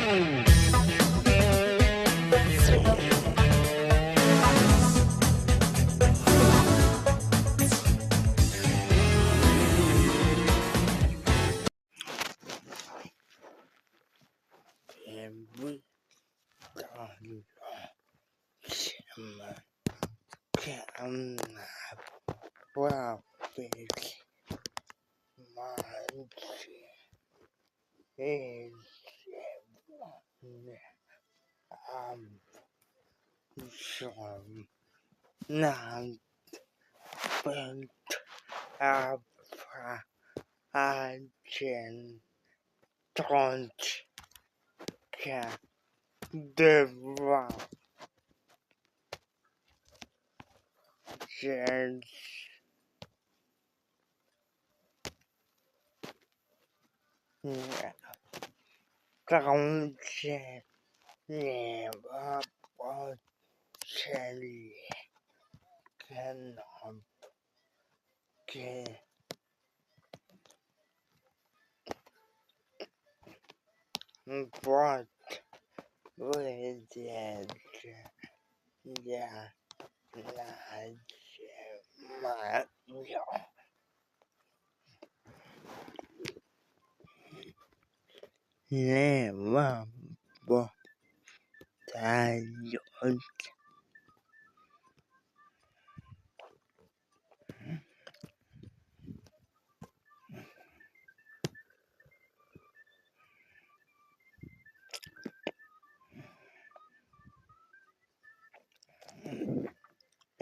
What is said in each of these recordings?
Every time someone can profit, mind is some not built up agent don't can develop just don't just never potentially cannot get brought with it. Yeah, my never potential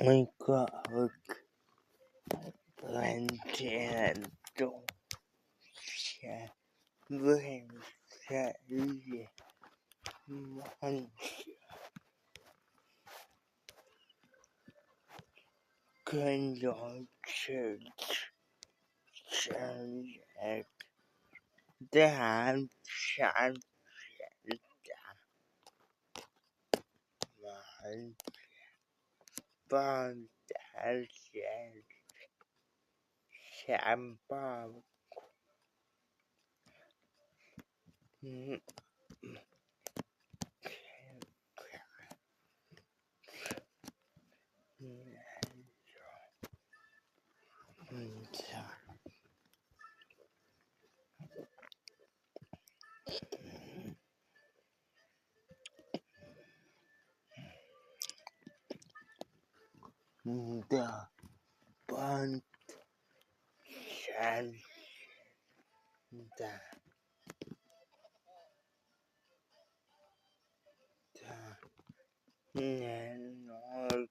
we got plenty to share with one control church that shall one but that shall the bond shall the no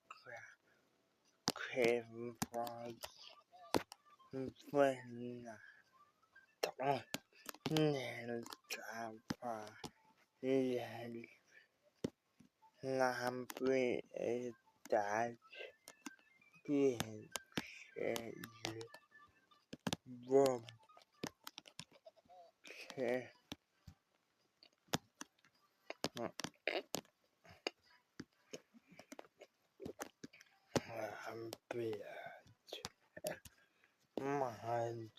came from when don't nel trapa lampi e that being room lampi mind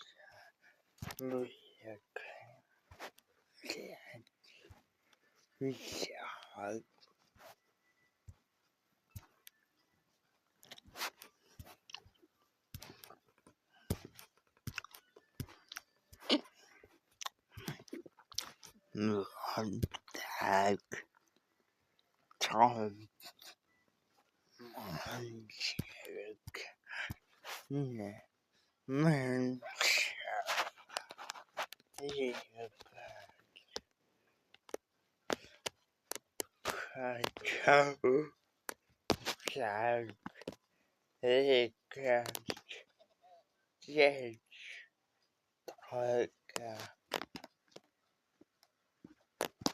Richard contact Tom Manchek Manchek Yes,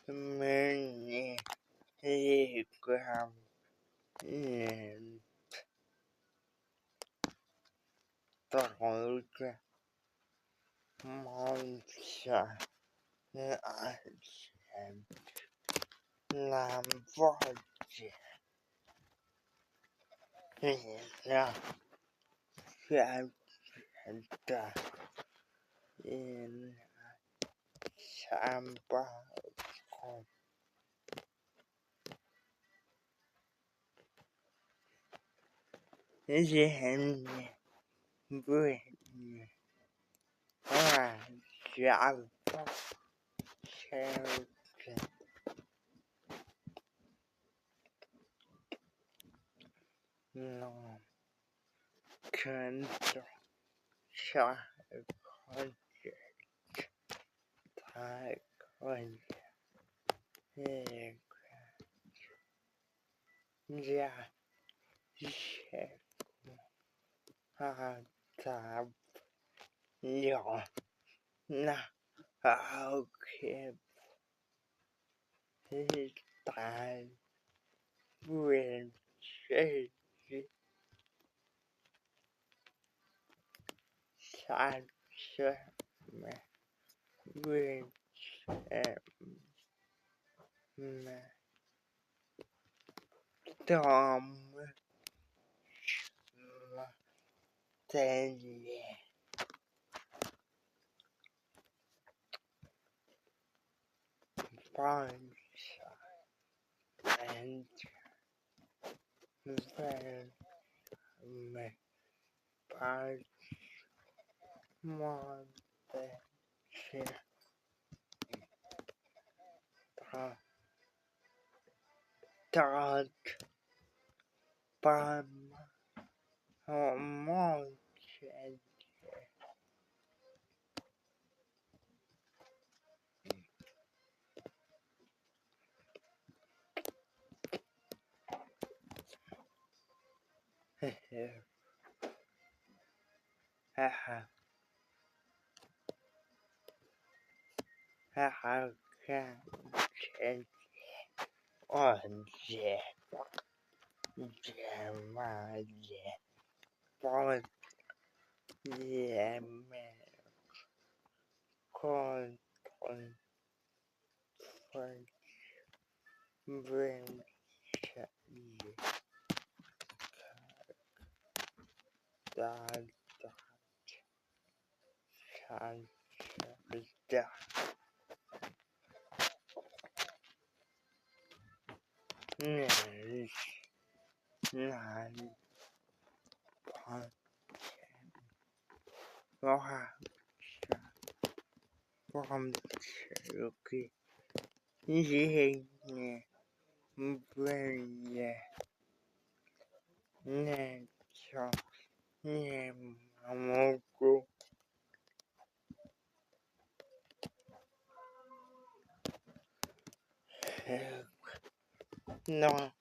many gram and dog monster and lamborghini in Samba 人不啊家暴生弄跟着小孩子太可以家些啊咋有那OK 是大不人谁啥事没为没当么在里放下人分没把我的事他他把我冒险嘿嘿哈哈哈哈看钱我姐姐妈姐我也没空分分分钱大大产的人难碰我还我吃给一年不也那叫你妈妈姑那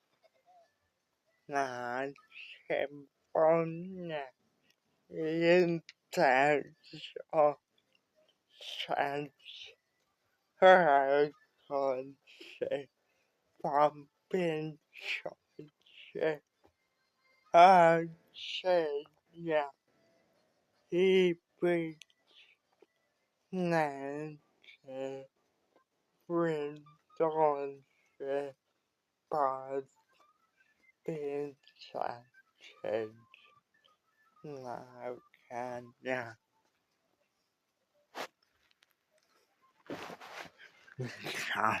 那钱包呢人在说山二看谁方便小学二谁呀一辈难吃运动学把变成成那看呀好